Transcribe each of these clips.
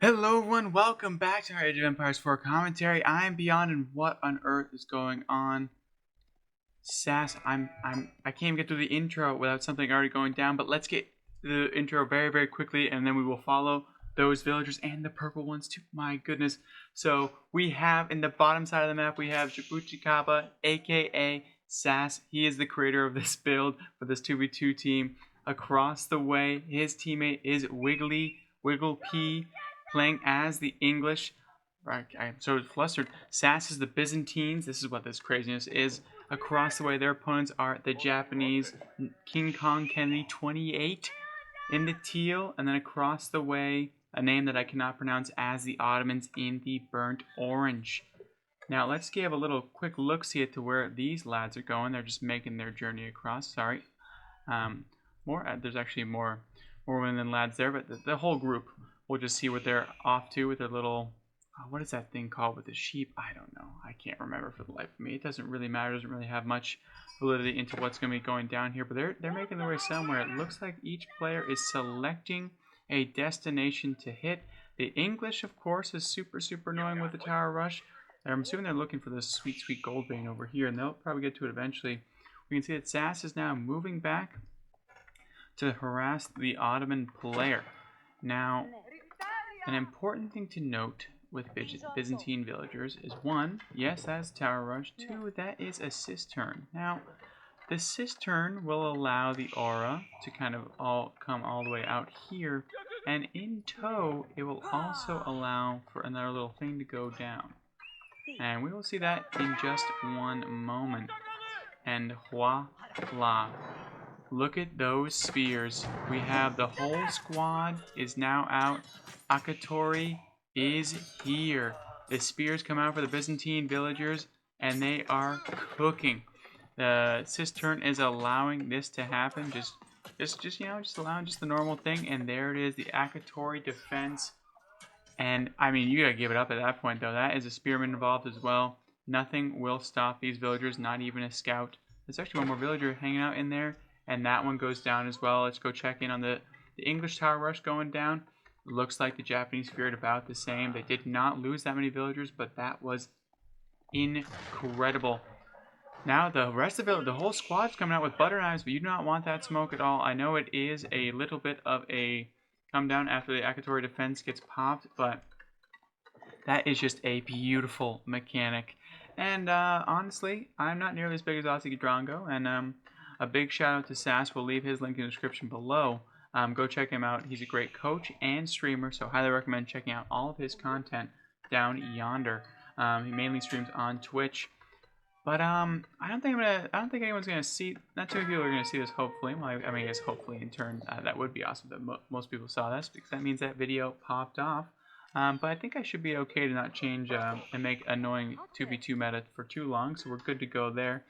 Hello everyone, welcome back to our Age of Empires 4 commentary. I'm Beyond, and what on earth is going on? Sass, I can't even get through the intro without something already going down, but let's get the intro very quickly, and then we will follow those villagers and the purple ones too. My goodness. So we have in the bottom side of the map, we have beastyqt, aka Sass. He is the creator of this build for this 2v2 team. Across the way, his teammate is Wiggle P, playing as the English. I'm so flustered. Sass is the Byzantines. This is what this craziness is. Across the way, their opponents are the Japanese King Kong Kennedy 28 in the teal, and then across the way, a name that I cannot pronounce, as the Ottomans in the burnt orange. Now let's give a little quick look-see to where these lads are going. They're just making their journey across. Sorry, there's actually more women than lads there, but the whole group. We'll just see what they're off to with their little, what is that thing called with the sheep? I don't know. I can't remember for the life of me. It doesn't really matter. It doesn't really have much validity into what's going to be going down here. But they're making their way somewhere. It looks like each player is selecting a destination to hit. The English, of course, is super annoying with the tower rush. I'm assuming they're looking for this sweet gold vein over here, and they'll probably get to it eventually. We can see that Sass is now moving back to harass the Ottoman player. Now, an important thing to note with Byzantine villagers is, one, yes, that's tower rush. Two, that is a cistern. Now, the cistern will allow the aura to kind of come all the way out here, and in tow, it will also allow for another little thing to go down. And we will see that in just one moment. And voila. Look at those spears. We have the whole squad is now out. Akatori is here. The spears come out for the Byzantine villagers, and they are cooking. The cistern is allowing this to happen. Just allowing just the normal thing. And there it is, the Akatori defense. And I mean, you gotta give it up at that point, though. That is a spearman involved as well. Nothing will stop these villagers, not even a scout. There's actually one more villager hanging out in there, and that one goes down as well. Let's go check in on the English tower rush going down. Looks like the Japanese feared about the same. They did not lose that many villagers, but that was incredible. Now the rest of the whole squad's coming out with butter knives, but you do not want that smoke at all. I know it is a little bit of a come down after the Akatori defense gets popped, but that is just a beautiful mechanic. And honestly, I'm not nearly as big as Aussie Drongo, and a big shout out to Sass. We'll leave his link in the description below. Go check him out. He's a great coach and streamer, so highly recommend checking out all of his content down yonder. He mainly streams on Twitch. But I don't think anyone's gonna see. Not too many people are gonna see this. Hopefully, well, I mean, I guess hopefully in turn, that would be awesome that most people saw this, because that means that video popped off. But I think I should be okay to not change and make annoying 2v2 meta for too long, so we're good to go there.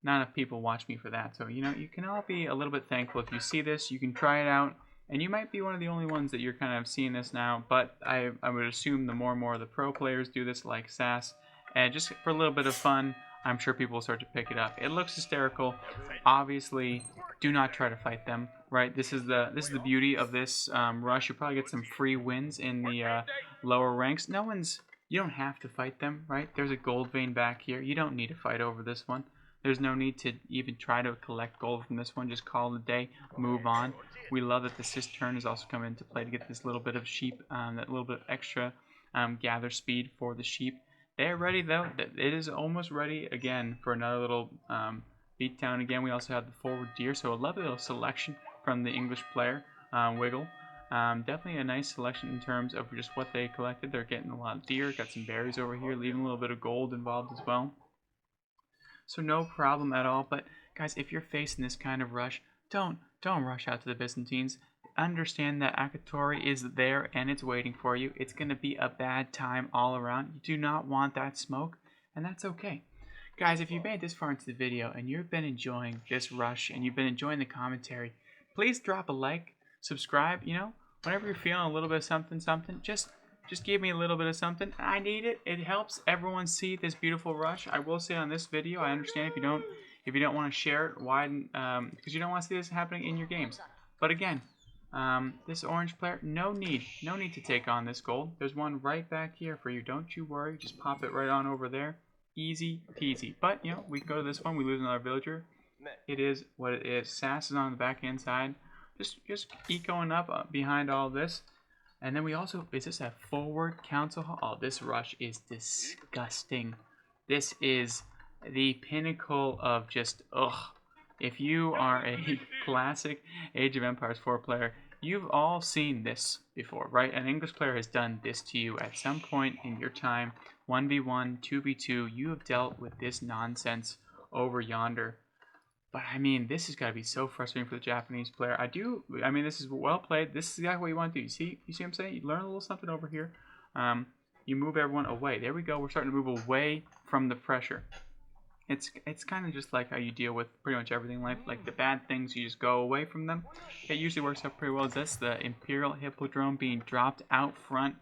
Not enough people watch me for that, so you can all be a little bit thankful if you see this. You can try it out, and you might be one of the only ones that you're kind of seeing this now. But I would assume the more and more of the pro players do this, like Sass, and just for a little bit of fun, I'm sure people will start to pick it up. It looks hysterical. Obviously, do not try to fight them. Right, this is the beauty of this rush. You'll probably get some free wins in the lower ranks. You don't have to fight them, right? There's a gold vein back here. You don't need to fight over this one. There's no need to even try to collect gold from this one. Just call it a day, move on. We love that the cistern has also come into play to get this little bit of sheep, that little bit of extra gather speed for the sheep. They're ready though. It is almost ready again for another little beatdown again. We also have the forward deer, so a lovely little selection from the English player, Wiggle. Definitely a nice selection in terms of just what they collected. They're getting a lot of deer, got some berries over here, leaving a little bit of gold involved as well. So no problem at all. But guys, if you're facing this kind of rush, don't rush out to the Byzantines. Understand that Akatori is there and it's waiting for you. It's going to be a bad time all around. You do not want that smoke, and that's okay. Guys, if you made this far into the video and you've been enjoying this rush and you've been enjoying the commentary, please drop a like, subscribe. Whenever you're feeling a little bit of something, just give me a little bit of something. I need it. It helps everyone see this beautiful rush. I will say on this video, I understand if you don't want to share it, why? Because you don't want to see this happening in your games. But again, This orange player, no need to take on this gold. There's one right back here for you. Don't you worry. Just pop it right on over there. Easy peasy. But, you know, we go to this one. We lose another villager. It is what it is. Sass is on the back end side. Just keep going up behind all this. And then we also, is this a forward council hall? Oh, this rush is disgusting. This is the pinnacle of just, ugh. If you are a classic Age of Empires 4 player, you've all seen this before, right? An English player has done this to you at some point in your time. 1v1, 2v2, you have dealt with this nonsense over yonder. But, I mean, this has got to be so frustrating for the Japanese player. I mean, this is well played. This is exactly what you want to do. You see what I'm saying? You learn a little something over here. You move everyone away. There we go. We're starting to move away from the pressure. It's kind of just like how you deal with pretty much everything in life. Like the bad things, you just go away from them. It usually works out pretty well. Is this the Imperial Hippodrome being dropped out front?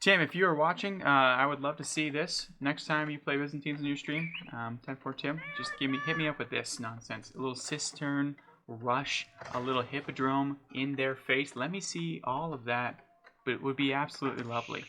Tim, if you are watching, I would love to see this. Next time you play Byzantines in your stream, 10-4 Tim, just hit me up with this nonsense. A little cistern, rush, a little hippodrome in their face. Let me see all of that, but it would be absolutely lovely.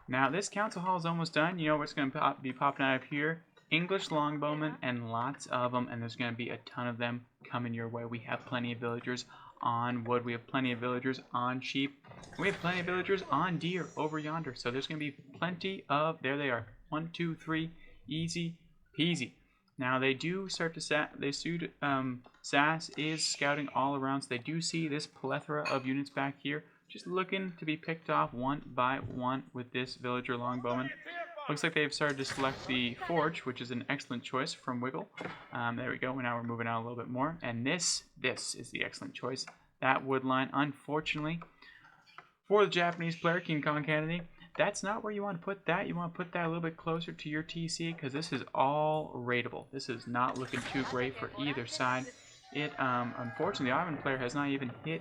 Now, this council hall is almost done. You know what's going to be popping out of here? English longbowmen, and lots of them, and there's going to be a ton of them coming your way. We have plenty of villagers on wood. We have plenty of villagers on sheep. We have plenty of villagers on deer over yonder. So there's going to be plenty of, there they are. 1, 2, 3, easy peasy. Now they do start to, Sass is scouting all around, so they do see this plethora of units back here, just looking to be picked off one by one with this villager longbowman. Looks like they've started to select the forge, which is an excellent choice from Wiggle. There we go. Now we're moving out a little bit more. And this is the excellent choice. That wood line, unfortunately, for the Japanese player, King Kong Kennedy, that's not where you want to put that. You want to put that a little bit closer to your TC because this is all raidable. This is not looking too great for either side. Unfortunately, the Ottoman player has not even hit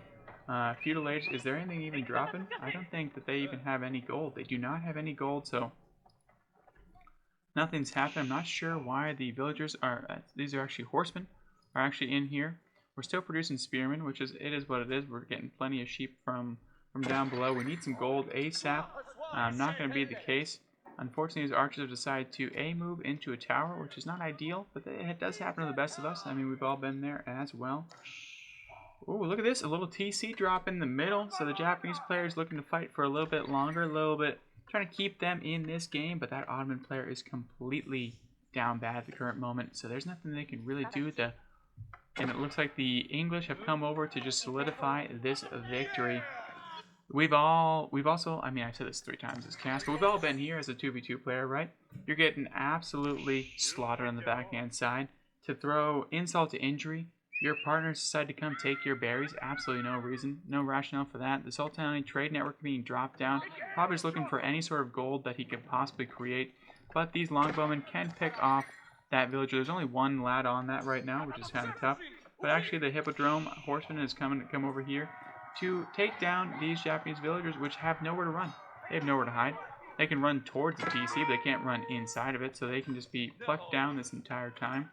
Feudal Age. Is there anything even dropping? I don't think that they even have any gold. They do not have any gold, so nothing's happened. I'm not sure why the villagers are, these are actually horsemen, are actually in here. We're still producing spearmen, which is, it is what it is. We're getting plenty of sheep from down below. We need some gold ASAP. Not going to be the case. Unfortunately, these archers have decided to move into a tower, which is not ideal, but it does happen to the best of us. I mean, we've all been there as well. Ooh, look at this. A little TC drop in the middle. So the Japanese player is looking to fight for a little bit longer, a little bit, trying to keep them in this game, but that Ottoman player is completely down bad at the current moment. So there's nothing they can really do to, and it looks like the English have come over to just solidify this victory. We've also, I mean, I said this 3 times this cast, but we've all been here as a 2v2 player, right? You're getting absolutely slaughtered on the backhand side. To throw insult to injury, your partners decide to come take your berries. Absolutely no reason, no rationale for that. The Sultani trade network being dropped down, probably just looking for any sort of gold that he could possibly create. But these longbowmen can pick off that villager. There's only one lad on that right now, which is kind of tough. But actually, the Hippodrome horseman is coming to come over here to take down these Japanese villagers, which have nowhere to run. They have nowhere to hide. They can run towards the TC, but they can't run inside of it, so they can just be plucked down this entire time.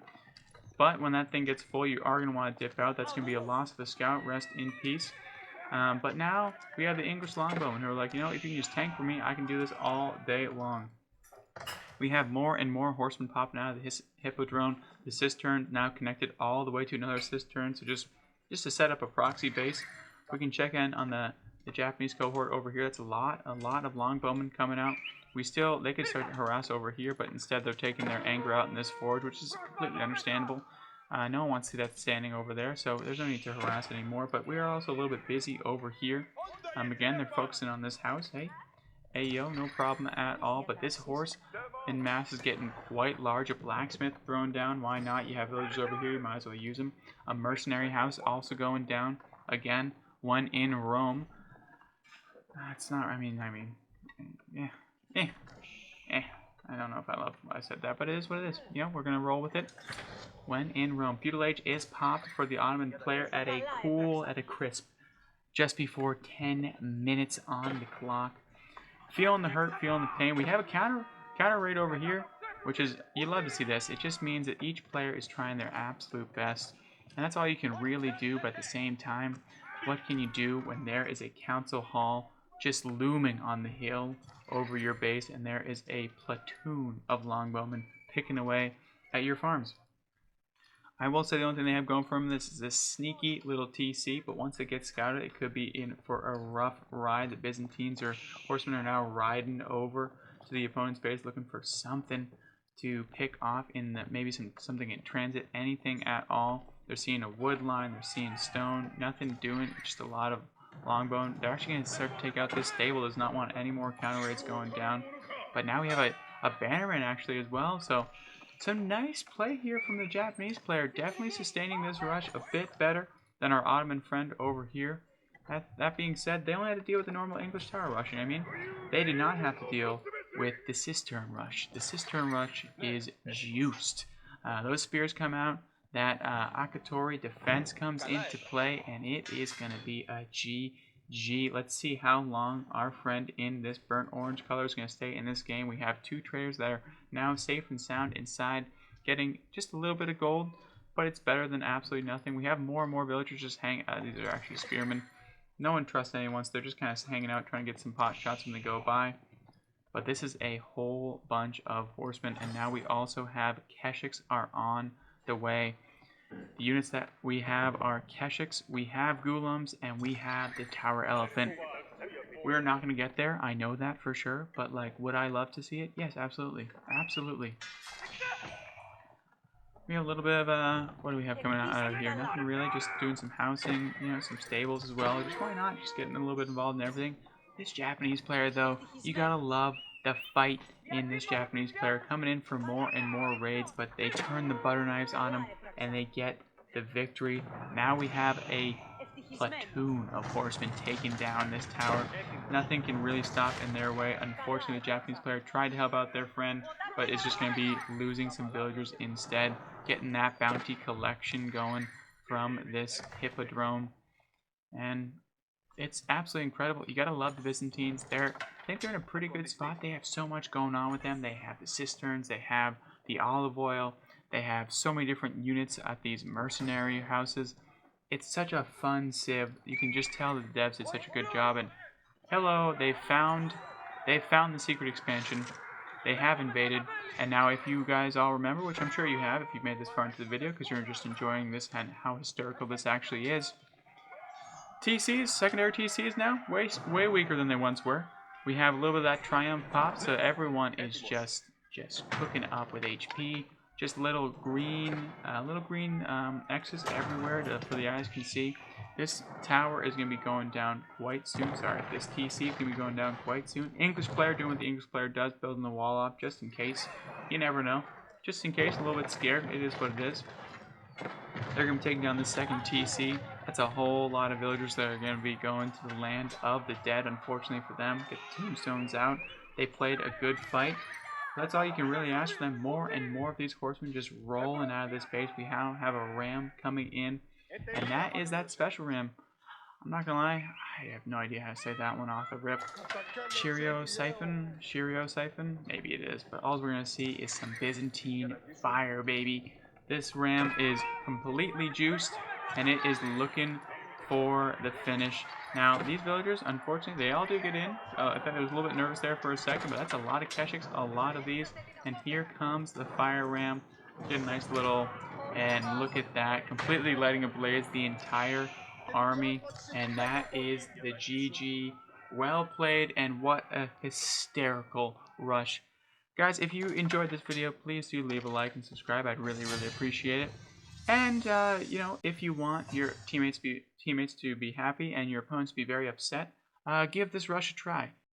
But when that thing gets full, you are going to want to dip out. That's going to be a loss of the scout. Rest in peace. But now we have the English longbowmen who are like, you know, if you can just tank for me, I can do this all day long. We have more and more horsemen popping out of the Hippodrome. The cistern now connected all the way to another cistern. So just to set up a proxy base, we can check in on the Japanese cohort over here. That's a lot of longbowmen coming out. They could start to harass over here, but instead they're taking their anger out in this forge, which is completely understandable. No one wants to see that standing over there, so there's no need to harass anymore. But we are also a little bit busy over here. Again, they're focusing on this house. Hey, yo, no problem at all. But this horse in mass is getting quite large. A blacksmith thrown down. Why not? You have villagers over here. You might as well use them. A mercenary house also going down. Again, one in Rome. It's not. I mean, yeah. I don't know if I love why I said that, but it is what it is. You know, we're gonna roll with it. When in Rome, Feudal Age is popped for the Ottoman player at a crisp, just before 10 minutes on the clock. Feeling the hurt, feeling the pain. We have a counter raid over here, which is, you love to see this. It just means that each player is trying their absolute best, and that's all you can really do. But at the same time, what can you do when there is a council hall just looming on the hill over your base, and there is a platoon of longbowmen picking away at your farms? I will say the only thing they have going for them this is this sneaky little TC, but once it gets scouted, it could be in for a rough ride. The Byzantines or horsemen are now riding over to the opponent's base looking for something to pick off in the, maybe something in transit, anything at all. They're seeing a wood line, they're seeing stone, nothing doing, just a lot of longbow. They're actually going to start to take out this stable, does not want any more counter raids going down. But now we have a bannerman actually as well, so some nice play here from the Japanese player, definitely sustaining this rush a bit better than our Ottoman friend over here. That being said, they only had to deal with the normal English tower rushing. I mean, they did not have to deal with the cistern rush. The cistern rush is juiced. Those spears come out, that Akatori defense comes into play, and it is going to be a GG. Let's see how long our friend in this burnt orange color is going to stay in this game. We have two traders that are now safe and sound inside, getting just a little bit of gold, but it's better than absolutely nothing. We have more and more villagers just hanging. These are actually spearmen. No one trusts anyone, so they're just kind of hanging out, trying to get some pot shots when they go by. But this is a whole bunch of horsemen, and now we also have Keshiks are on the way. The units that we have are Keshiks, we have Gulums, and we have the Tower Elephant. We're not going to get there, I know that for sure, but like, would I love to see it? Yes, absolutely. Absolutely. We have a little bit of, what do we have coming out of here? Nothing really, just doing some housing, you know, some stables as well. Just why not? Just getting a little bit involved in everything. This Japanese player, though, you gotta love the fight in this Japanese player, coming in for more and more raids, but they turn the butter knives on him, and they get the victory. Now we have a platoon of horsemen taking down this tower. Nothing can really stop in their way. Unfortunately, the Japanese player tried to help out their friend, but it's just going to be losing some villagers instead, getting that bounty collection going from this hippodrome. And it's absolutely incredible. You gotta love the Byzantines. I think they're in a pretty good spot. They have so much going on with them. They have the cisterns, they have the olive oil, they have so many different units at these mercenary houses. It's such a fun civ. You can just tell that the devs did such a good job. And hello, they found the secret expansion. They have invaded, and now if you guys all remember, which I'm sure you have if you've made this far into the video because you're just enjoying this and how historical this actually is, TCs, secondary TCs now, way weaker than they once were. We have a little bit of that triumph pop, so everyone is just cooking up with HP. Just little green X's everywhere for the eyes can see. This tower is going to be going down quite soon. Sorry, this TC is going to be going down quite soon. English player doing what the English player does, building the wall up just in case. You never know. Just in case, a little bit scared. It is what it is. They're going to be taking down the second TC. That's a whole lot of villagers that are going to be going to the land of the dead, unfortunately for them. Get the tombstones out. They played a good fight. That's all you can really ask for them. More and more of these horsemen just rolling out of this base. We now have a ram coming in, and that is that special ram. I'm not going to lie, I have no idea how to say that one off the rip. Cheerio Siphon? Maybe it is, but all we're going to see is some Byzantine fire, baby. This ram is completely juiced, and it is looking for the finish. Now, these villagers, unfortunately, they all do get in. I thought I was a little bit nervous there for a second, but that's a lot of Keshiks, a lot of these. And here comes the fire ram. Get a nice little, and look at that, completely lighting ablaze the entire army. And that is the GG. Well played, and what a hysterical rush. Guys, if you enjoyed this video, please do leave a like and subscribe. I'd really, really appreciate it. And, you know, if you want your teammates to be happy and your opponents to be very upset, give this rush a try.